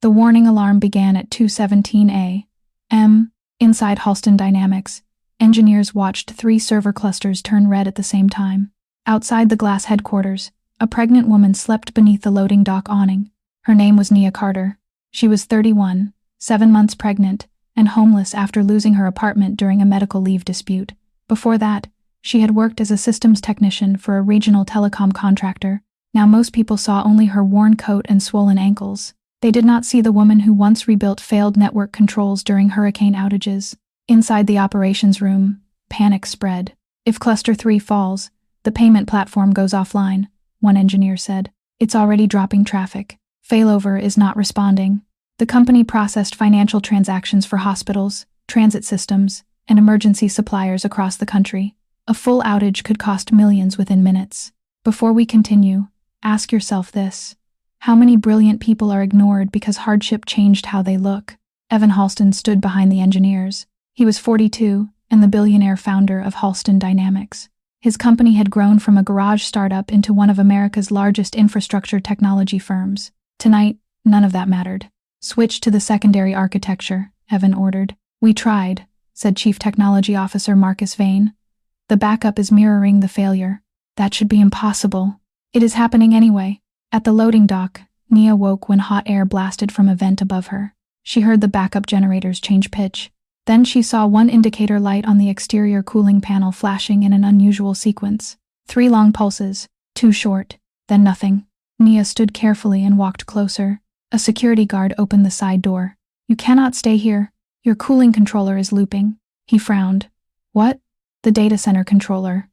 The warning alarm began at 2:17 a.m. Inside Halston Dynamics, engineers watched 3 server clusters turn red at the same time. Outside the glass headquarters, a pregnant woman slept beneath the loading dock awning. Her name was Nia Carter. She was 31, 7 months pregnant, and homeless after losing her apartment during a medical leave dispute. Before that, she had worked as a systems technician for a regional telecom contractor. Now most people saw only her worn coat and swollen ankles. They did not see the woman who once rebuilt failed network controls during hurricane outages. Inside the operations room, panic spread. If Cluster 3 falls, the payment platform goes offline, one engineer said. It's already dropping traffic. Failover is not responding. The company processed financial transactions for hospitals, transit systems, and emergency suppliers across the country. A full outage could cost millions within minutes. Before we continue, ask yourself this. How many brilliant people are ignored because hardship changed how they look? Evan Halston stood behind the engineers. He was 42 and the billionaire founder of Halston Dynamics. His company had grown from a garage startup into one of America's largest infrastructure technology firms. Tonight, none of that mattered. Switch to the secondary architecture, Evan ordered. We tried, said Chief Technology Officer Marcus Vane. The backup is mirroring the failure. That should be impossible. It is happening anyway. At the loading dock, Nia woke when hot air blasted from a vent above her. She heard the backup generators change pitch. Then she saw one indicator light on the exterior cooling panel flashing in an unusual sequence. 3 long pulses, 2 short, then nothing. Nia stood carefully and walked closer. A security guard opened the side door. You cannot stay here. Your cooling controller is looping. He frowned. What? The data center controller.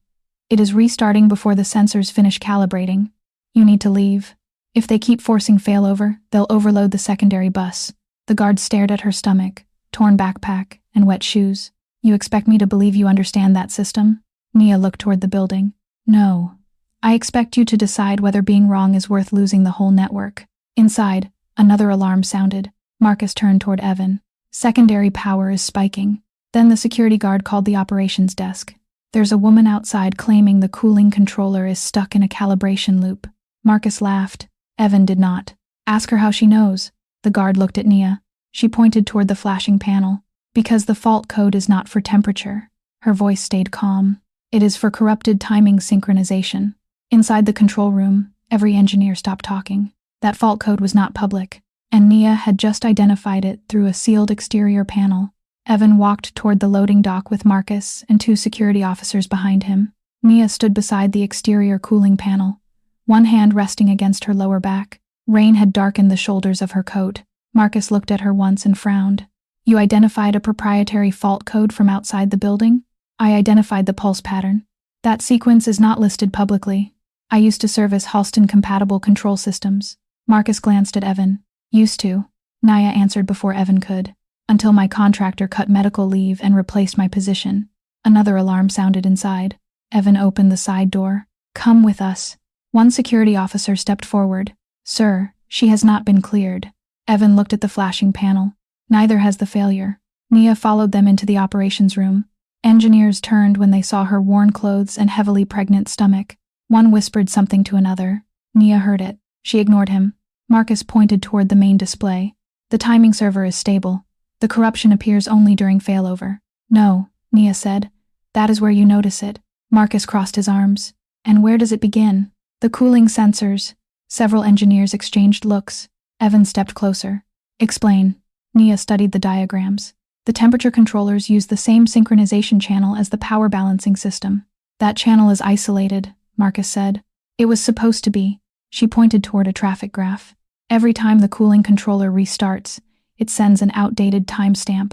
It is restarting before the sensors finish calibrating. You need to leave. If they keep forcing failover, they'll overload the secondary bus. The guard stared at her stomach, torn backpack, and wet shoes. You expect me to believe you understand that system? Nia looked toward the building. No. I expect you to decide whether being wrong is worth losing the whole network. Inside, another alarm sounded. Marcus turned toward Evan. Secondary power is spiking. Then the security guard called the operations desk. There's a woman outside claiming the cooling controller is stuck in a calibration loop. Marcus laughed. Evan did not. Ask her how she knows. The guard looked at Nia. She pointed toward the flashing panel. Because the fault code is not for temperature. Her voice stayed calm. It is for corrupted timing synchronization. Inside the control room, every engineer stopped talking. That fault code was not public, and Nia had just identified it through a sealed exterior panel. Evan walked toward the loading dock with Marcus and 2 security officers behind him. Nia stood beside the exterior cooling panel, one hand resting against her lower back. Rain had darkened the shoulders of her coat. Marcus looked at her once and frowned. You identified a proprietary fault code from outside the building? I identified the pulse pattern. That sequence is not listed publicly. I used to service Halston-compatible control systems. Marcus glanced at Evan. Used to, Nia answered before Evan could. Until my contractor cut medical leave and replaced my position. Another alarm sounded inside. Evan opened the side door. Come with us. One security officer stepped forward. Sir, she has not been cleared. Evan looked at the flashing panel. Neither has the failure. Nia followed them into the operations room. Engineers turned when they saw her worn clothes and heavily pregnant stomach. One whispered something to another. Nia heard it. She ignored him. Marcus pointed toward the main display. The timing server is stable. The corruption appears only during failover. No, Nia said. That is where you notice it. Marcus crossed his arms. And where does it begin? The cooling sensors. Several engineers exchanged looks. Evan stepped closer. Explain. Nia studied the diagrams. The temperature controllers use the same synchronization channel as the power balancing system. That channel is isolated, Marcus said. It was supposed to be. She pointed toward a traffic graph. Every time the cooling controller restarts, it sends an outdated timestamp.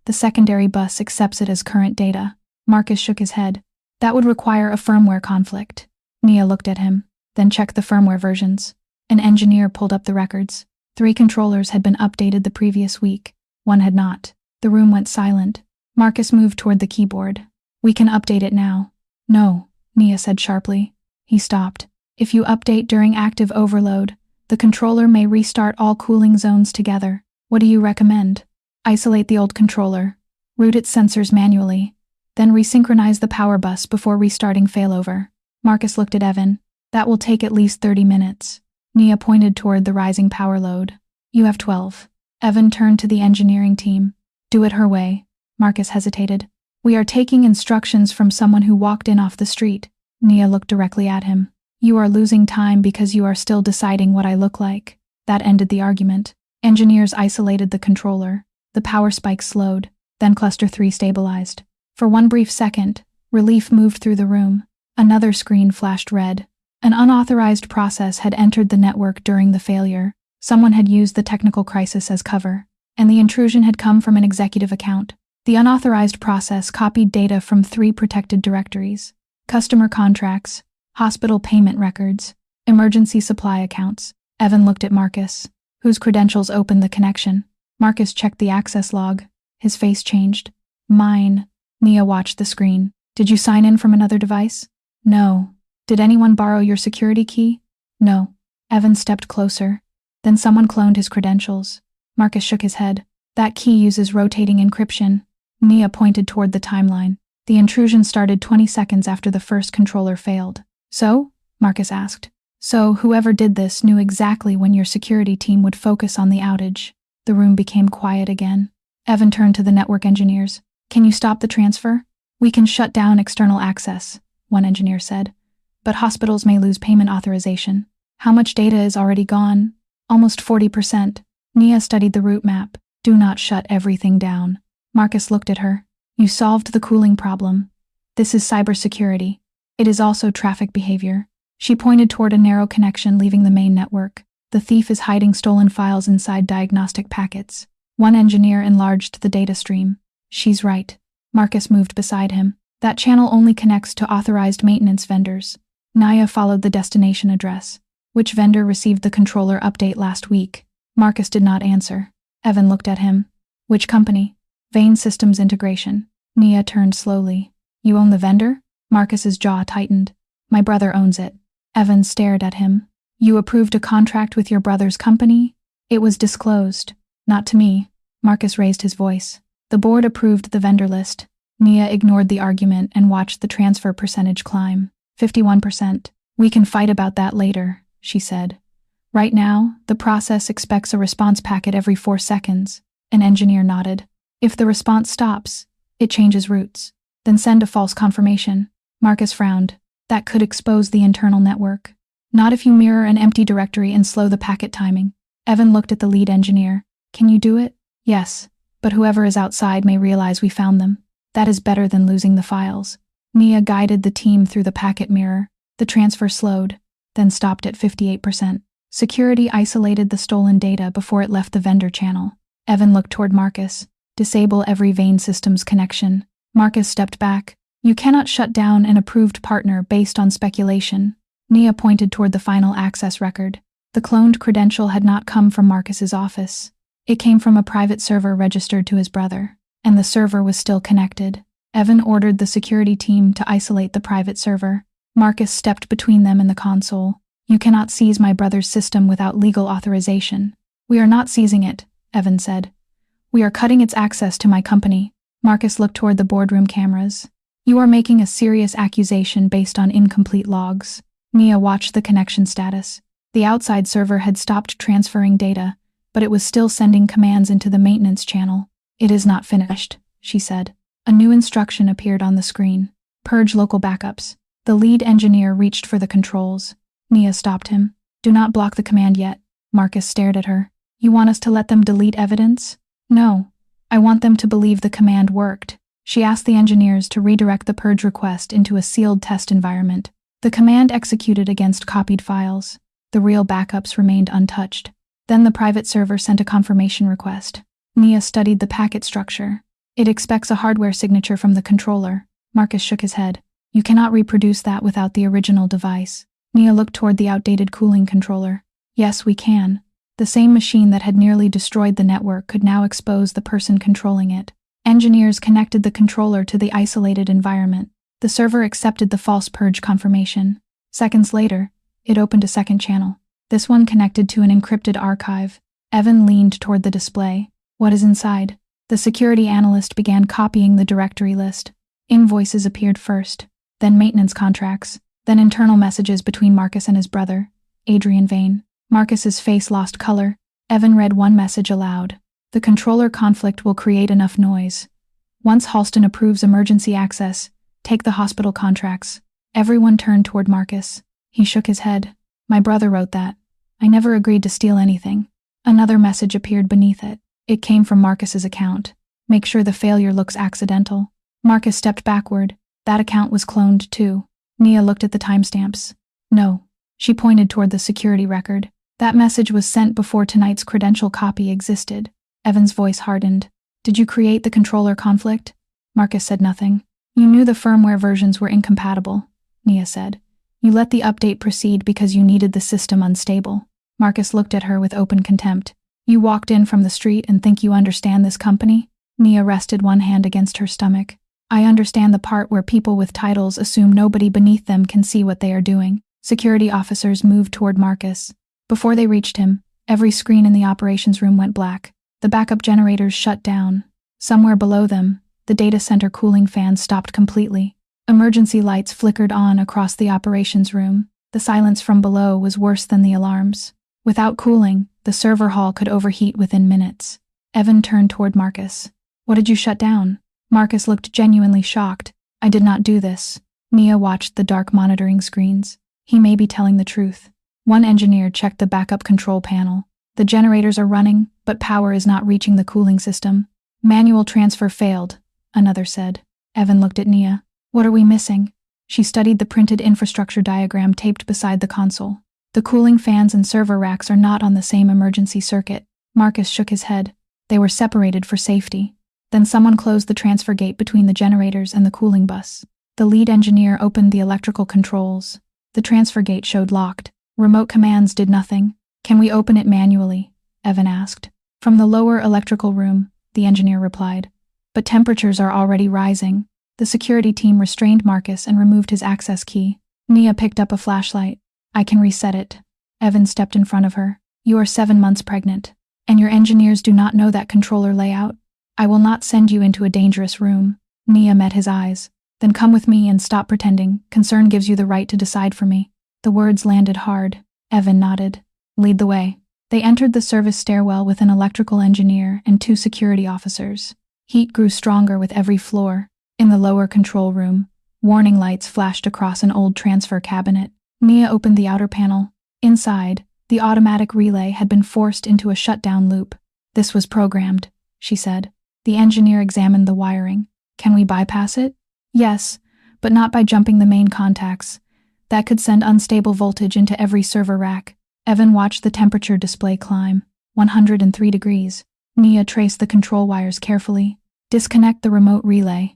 The secondary bus accepts it as current data. Marcus shook his head. That would require a firmware conflict. Nia looked at him, then checked the firmware versions. An engineer pulled up the records. 3 controllers had been updated the previous week. 1 had not. The room went silent. Marcus moved toward the keyboard. We can update it now. No, Nia said sharply. He stopped. If you update during active overload, the controller may restart all cooling zones together. What do you recommend? Isolate the old controller. Route its sensors manually. Then resynchronize the power bus before restarting failover. Marcus looked at Evan. That will take at least 30 minutes. Nia pointed toward the rising power load. You have 12. Evan turned to the engineering team. Do it her way. Marcus hesitated. We are taking instructions from someone who walked in off the street. Nia looked directly at him. You are losing time because you are still deciding what I look like. That ended the argument. Engineers isolated the controller. The power spike slowed. Then Cluster 3 stabilized. For one brief second, relief moved through the room. Another screen flashed red. An unauthorized process had entered the network during the failure. Someone had used the technical crisis as cover, and the intrusion had come from an executive account. The unauthorized process copied data from 3 protected directories: customer contracts, hospital payment records, emergency supply accounts. Evan looked at Marcus, whose credentials opened the connection. Marcus checked the access log. His face changed. Mine. Nia watched the screen. Did you sign in from another device? No. Did anyone borrow your security key? No. Evan stepped closer. Then someone cloned his credentials. Marcus shook his head. That key uses rotating encryption. Nia pointed toward the timeline. The intrusion started 20 seconds after the first controller failed. So? Marcus asked. So, whoever did this knew exactly when your security team would focus on the outage. The room became quiet again. Evan turned to the network engineers. Can you stop the transfer? We can shut down external access, one engineer said. But hospitals may lose payment authorization. How much data is already gone? Almost 40%. Nia studied the route map. Do not shut everything down. Marcus looked at her. You solved the cooling problem. This is cybersecurity. It is also traffic behavior. She pointed toward a narrow connection leaving the main network. The thief is hiding stolen files inside diagnostic packets. One engineer enlarged the data stream. She's right. Marcus moved beside him. That channel only connects to authorized maintenance vendors. Nia followed the destination address. Which vendor received the controller update last week? Marcus did not answer. Evan looked at him. Which company? Vein Systems Integration. Nia turned slowly. You own the vendor? Marcus's jaw tightened. My brother owns it. Evan stared at him. You approved a contract with your brother's company? It was disclosed. Not to me. Marcus raised his voice. The board approved the vendor list. Nia ignored the argument and watched the transfer percentage climb. 51%. We can fight about that later, she said. Right now, the process expects a response packet every 4 seconds. An engineer nodded. If the response stops, it changes routes. Then send a false confirmation. Marcus frowned. That could expose the internal network. Not if you mirror an empty directory and slow the packet timing. Evan looked at the lead engineer. Can you do it? Yes, but whoever is outside may realize we found them. That is better than losing the files. Nia guided the team through the packet mirror. The transfer slowed, then stopped at 58%. Security isolated the stolen data before it left the vendor channel. Evan looked toward Marcus. Disable every Vein Systems connection. Marcus stepped back. You cannot shut down an approved partner based on speculation. Nia pointed toward the final access record. The cloned credential had not come from Marcus's office. It came from a private server registered to his brother, and the server was still connected. Evan ordered the security team to isolate the private server. Marcus stepped between them and the console. You cannot seize my brother's system without legal authorization. We are not seizing it, Evan said. We are cutting its access to my company. Marcus looked toward the boardroom cameras. You are making a serious accusation based on incomplete logs. Nia watched the connection status. The outside server had stopped transferring data, but it was still sending commands into the maintenance channel. It is not finished, she said. A new instruction appeared on the screen. Purge local backups. The lead engineer reached for the controls. Nia stopped him. Do not block the command yet. Marcus stared at her. You want us to let them delete evidence? No. I want them to believe the command worked. She asked the engineers to redirect the purge request into a sealed test environment. The command executed against copied files. The real backups remained untouched. Then the private server sent a confirmation request. Nia studied the packet structure. It expects a hardware signature from the controller. Marcus shook his head. You cannot reproduce that without the original device. Nia looked toward the outdated cooling controller. Yes, we can. The same machine that had nearly destroyed the network could now expose the person controlling it. Engineers connected the controller to the isolated environment. The server accepted the false purge confirmation. Seconds later, it opened a second channel. This one connected to an encrypted archive. Evan leaned toward the display. What is inside? The security analyst began copying the directory list. Invoices appeared first, then maintenance contracts, then internal messages between Marcus and his brother, Adrian Vane. Marcus's face lost color. Evan read one message aloud. The controller conflict will create enough noise. Once Halston approves emergency access, take the hospital contracts. Everyone turned toward Marcus. He shook his head. My brother wrote that. I never agreed to steal anything. Another message appeared beneath it. It came from Marcus's account. Make sure the failure looks accidental. Marcus stepped backward. That account was cloned too. Nia looked at the timestamps. No. She pointed toward the security record. That message was sent before tonight's credential copy existed. Evan's voice hardened. Did you create the controller conflict? Marcus said nothing. You knew the firmware versions were incompatible, Nia said. You let the update proceed because you needed the system unstable. Marcus looked at her with open contempt. You walked in from the street and think you understand this company? Nia rested one hand against her stomach. I understand the part where people with titles assume nobody beneath them can see what they are doing. Security officers moved toward Marcus. Before they reached him, every screen in the operations room went black. The backup generators shut down. Somewhere below them, the data center cooling fans stopped completely. Emergency lights flickered on across the operations room. The silence from below was worse than the alarms. Without cooling, the server hall could overheat within minutes. Evan turned toward Marcus. What did you shut down? Marcus looked genuinely shocked. I did not do this. Nia watched the dark monitoring screens. He may be telling the truth. One engineer checked the backup control panel. The generators are running, but power is not reaching the cooling system. Manual transfer failed, another said. Evan looked at Nia. What are we missing? She studied the printed infrastructure diagram taped beside the console. The cooling fans and server racks are not on the same emergency circuit. Marcus shook his head. They were separated for safety. Then someone closed the transfer gate between the generators and the cooling bus. The lead engineer opened the electrical controls. The transfer gate showed locked. Remote commands did nothing. Can we open it manually? Evan asked. From the lower electrical room, the engineer replied. But temperatures are already rising. The security team restrained Marcus and removed his access key. Nia picked up a flashlight. I can reset it. Evan stepped in front of her. You are 7 months pregnant, and your engineers do not know that controller layout. I will not send you into a dangerous room. Nia met his eyes. Then come with me and stop pretending. Concern gives you the right to decide for me. The words landed hard. Evan nodded. Lead the way. They entered the service stairwell with an electrical engineer and 2 security officers. Heat grew stronger with every floor. In the lower control room, warning lights flashed across an old transfer cabinet. Nia opened the outer panel. Inside, the automatic relay had been forced into a shutdown loop. This was programmed, she said. The engineer examined the wiring. Can we bypass it? Yes, but not by jumping the main contacts. That could send unstable voltage into every server rack. Evan watched the temperature display climb. 103 degrees. Nia traced the control wires carefully. Disconnect the remote relay.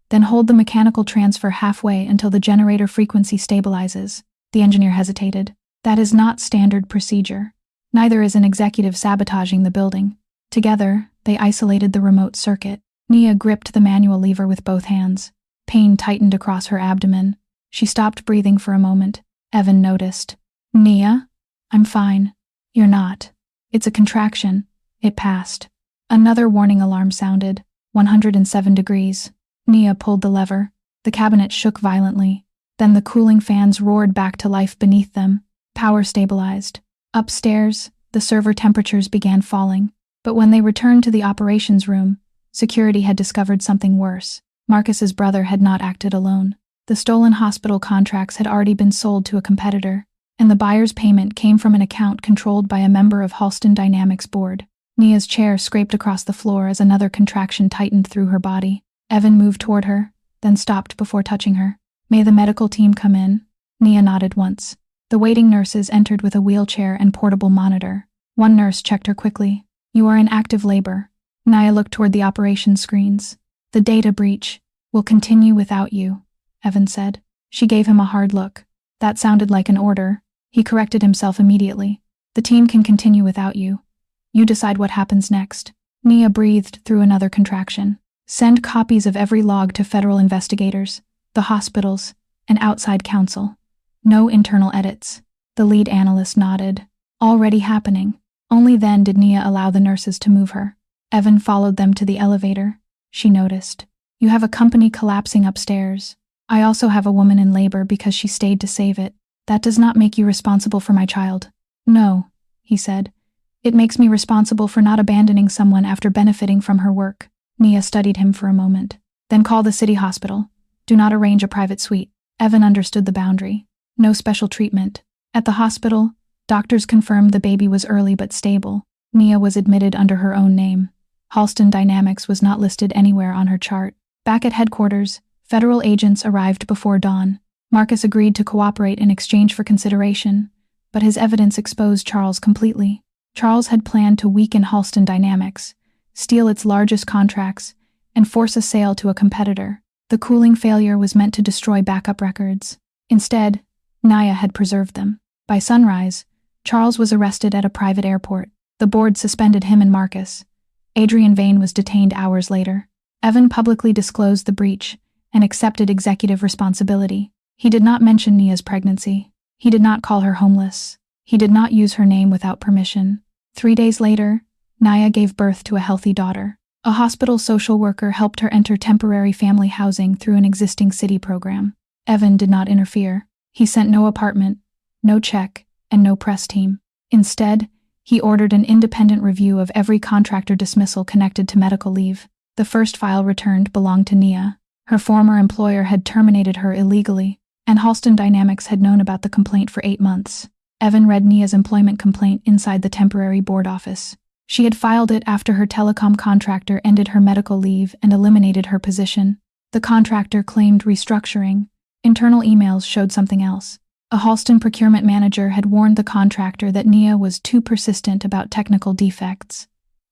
Then hold the mechanical transfer halfway until the generator frequency stabilizes. The engineer hesitated. That is not standard procedure. Neither is an executive sabotaging the building. Together, they isolated the remote circuit. Nia gripped the manual lever with both hands. Pain tightened across her abdomen. She stopped breathing for a moment. Evan noticed. Nia? I'm fine. You're not. It's a contraction. It passed. Another warning alarm sounded. 107 degrees. Nia pulled the lever. The cabinet shook violently. Then the cooling fans roared back to life beneath them. Power stabilized. Upstairs, the server temperatures began falling. But when they returned to the operations room, security had discovered something worse. Marcus's brother had not acted alone. The stolen hospital contracts had already been sold to a competitor, and the buyer's payment came from an account controlled by a member of Halston Dynamics board. Nia's chair scraped across the floor as another contraction tightened through her body. Evan moved toward her, then stopped before touching her. May the medical team come in? Nia nodded once. The waiting nurses entered with a wheelchair and portable monitor. One nurse checked her quickly. You are in active labor. Nia looked toward the operation screens. The data breach will continue without you, Evan said. She gave him a hard look. That sounded like an order. He corrected himself immediately. The team can continue without you. You decide what happens next. Nia breathed through another contraction. Send copies of every log to federal investigators, the hospitals, and outside counsel. No internal edits. The lead analyst nodded. Already happening. Only then did Nia allow the nurses to move her. Evan followed them to the elevator. She noticed. You have a company collapsing upstairs. I also have a woman in labor because she stayed to save it. That does not make you responsible for my child. No, he said. It makes me responsible for not abandoning someone after benefiting from her work. Nia studied him for a moment. Then call the city hospital. Do not arrange a private suite. Evan understood the boundary. No special treatment. At the hospital, doctors confirmed the baby was early but stable. Nia was admitted under her own name. Halston Dynamics was not listed anywhere on her chart. Back at headquarters, federal agents arrived before dawn. Marcus agreed to cooperate in exchange for consideration, but his evidence exposed Charles completely. Charles had planned to weaken Halston Dynamics, steal its largest contracts, and force a sale to a competitor. The cooling failure was meant to destroy backup records. Instead, Nia had preserved them. By sunrise, Charles was arrested at a private airport. The board suspended him and Marcus. Adrian Vane was detained hours later. Evan publicly disclosed the breach and accepted executive responsibility. He did not mention Nia's pregnancy. He did not call her homeless. He did not use her name without permission. 3 days later, Nia gave birth to a healthy daughter. A hospital social worker helped her enter temporary family housing through an existing city program. Evan did not interfere. He sent no apartment, no check, and no press team. Instead, he ordered an independent review of every contractor dismissal connected to medical leave. The first file returned belonged to Nia. Her former employer had terminated her illegally, and Halston Dynamics had known about the complaint for 8 months. Evan read Nia's employment complaint inside the temporary board office. She had filed it after her telecom contractor ended her medical leave and eliminated her position. The contractor claimed restructuring. Internal emails showed something else. A Halston procurement manager had warned the contractor that Nia was too persistent about technical defects.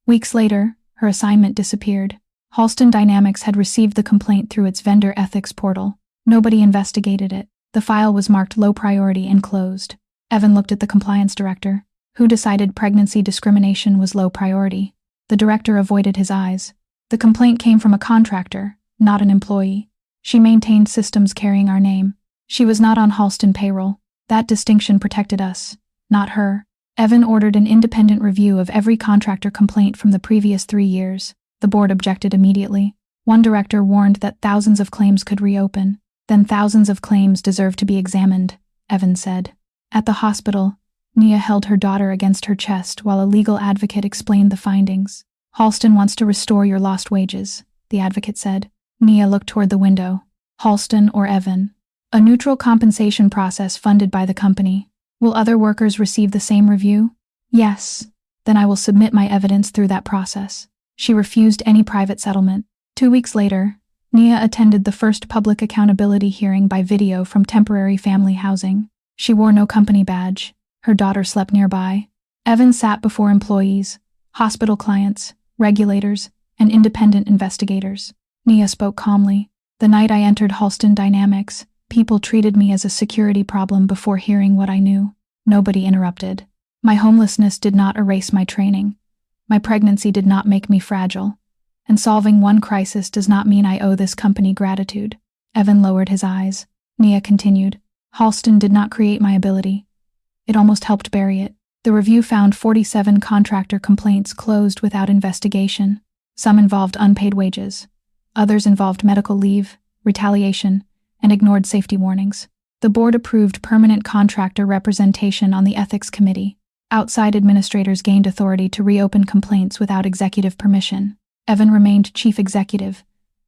Weeks later, her assignment disappeared. Halston Dynamics had received the complaint through its vendor ethics portal. Nobody investigated it. The file was marked low priority and closed. Evan looked at the compliance director, who decided pregnancy discrimination was low priority. The director avoided his eyes. The complaint came from a contractor, not an employee. She maintained systems carrying our name. She was not on Halston payroll. That distinction protected us, not her. Evan ordered an independent review of every contractor complaint from the previous 3 years. The board objected immediately. One director warned that thousands of claims could reopen. Then thousands of claims deserve to be examined, Evan said. At the hospital, Nia held her daughter against her chest while a legal advocate explained the findings. Halston wants to restore your lost wages, the advocate said. Nia looked toward the window. Halston or Evan? A neutral compensation process funded by the company. Will other workers receive the same review? Yes. Then I will submit my evidence through that process. She refused any private settlement. 2 weeks later, Nia attended the first public accountability hearing by video from temporary family housing. She wore no company badge. Her daughter slept nearby. Evan sat before employees, hospital clients, regulators, and independent investigators. Nia spoke calmly. The night I entered Halston Dynamics, people treated me as a security problem before hearing what I knew. Nobody interrupted. My homelessness did not erase my training. My pregnancy did not make me fragile. And solving one crisis does not mean I owe this company gratitude. Evan lowered his eyes. Nia continued. Halston did not create my ability. It almost helped bury it. The review found 47 contractor complaints closed without investigation. Some involved unpaid wages. Others involved medical leave, retaliation, and ignored safety warnings. The board approved permanent contractor representation on the ethics committee. Outside administrators gained authority to reopen complaints without executive permission. Evan remained chief executive,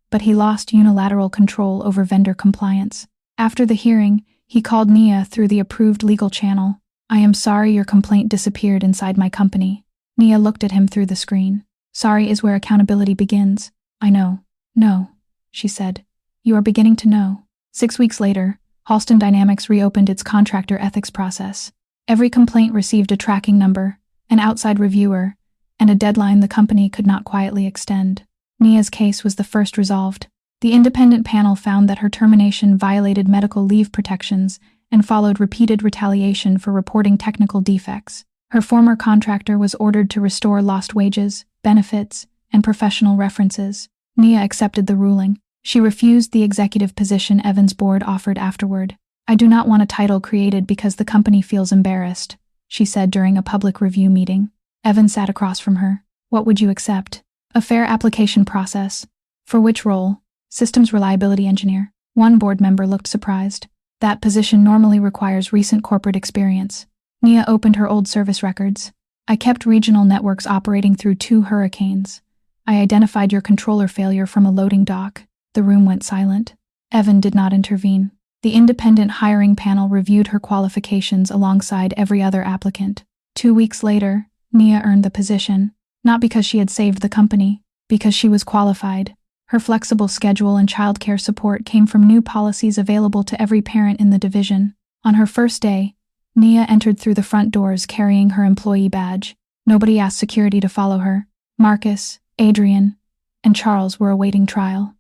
but he lost unilateral control over vendor compliance. After the hearing, he called Nia through the approved legal channel. I am sorry your complaint disappeared inside my company. Nia looked at him through the screen. Sorry is where accountability begins. I know. No, she said. You are beginning to know. 6 weeks later, Halston Dynamics reopened its contractor ethics process. Every complaint received a tracking number, an outside reviewer, and a deadline the company could not quietly extend. Nia's case was the first resolved. The independent panel found that her termination violated medical leave protections and followed repeated retaliation for reporting technical defects. Her former contractor was ordered to restore lost wages, benefits, and professional references. Nia accepted the ruling. She refused the executive position Evan's board offered afterward. I do not want a title created because the company feels embarrassed, she said during a public review meeting. Evan sat across from her. What would you accept? A fair application process. For which role? Systems reliability engineer. One board member looked surprised. That position normally requires recent corporate experience. Nia opened her old service records. I kept regional networks operating through 2 hurricanes. I identified your controller failure from a loading dock. The room went silent. Evan did not intervene. The independent hiring panel reviewed her qualifications alongside every other applicant. 2 weeks later, Nia earned the position, not because she had saved the company, because she was qualified. Her flexible schedule and childcare support came from new policies available to every parent in the division. On her first day, Nia entered through the front doors carrying her employee badge. Nobody asked security to follow her. Marcus, Adrian, and Charles were awaiting trial.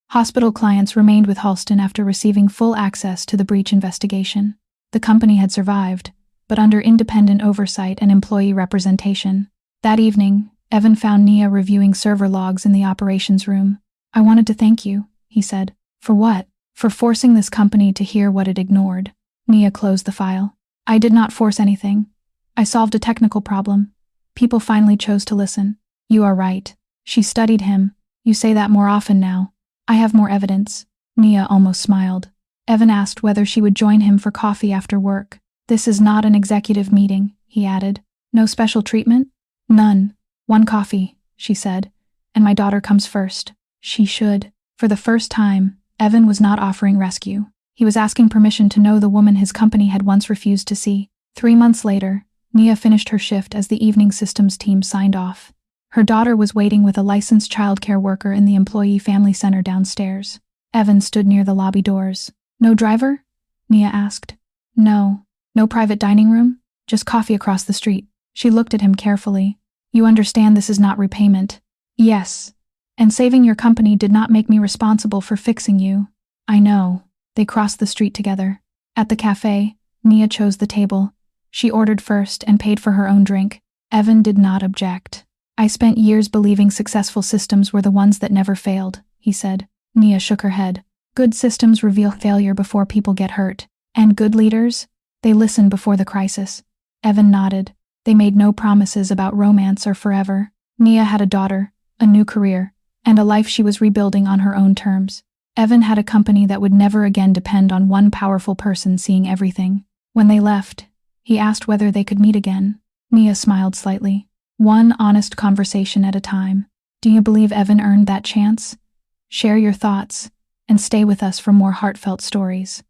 Hospital clients remained with Halston after receiving full access to the breach investigation. The company had survived, but under independent oversight and employee representation. That evening, Evan found Nia reviewing server logs in the operations room. "I wanted to thank you," he said. "For what?" "For forcing this company to hear what it ignored." Nia closed the file. "I did not force anything. I solved a technical problem. People finally chose to listen." "You are right." She studied him. "You say that more often now." "I have more evidence." Nia almost smiled. Evan asked whether she would join him for coffee after work. "This is not an executive meeting," he added. "No special treatment?" "None. 1 coffee," she said. "And my daughter comes first." She should. For the first time, Evan was not offering rescue. He was asking permission to know the woman his company had once refused to see. 3 months later, Nia finished her shift as the evening systems team signed off. Her daughter was waiting with a licensed childcare worker in the employee family center downstairs. Evan stood near the lobby doors. "No driver?" Nia asked. "No. No private dining room? Just coffee across the street." She looked at him carefully. "You understand this is not repayment." "Yes. And saving your company did not make me responsible for fixing you." "I know." They crossed the street together. At the cafe, Nia chose the table. She ordered first and paid for her own drink. Evan did not object. "I spent years believing successful systems were the ones that never failed," he said. Nia shook her head. "Good systems reveal failure before people get hurt. And good leaders? They listen before the crisis." Evan nodded. They made no promises about romance or forever. Nia had a daughter, a new career, and a life she was rebuilding on her own terms. Evan had a company that would never again depend on one powerful person seeing everything. When they left, he asked whether they could meet again. Nia smiled slightly. "One honest conversation at a time. Do you believe Evan earned that chance? Share your thoughts, and stay with us for more heartfelt stories."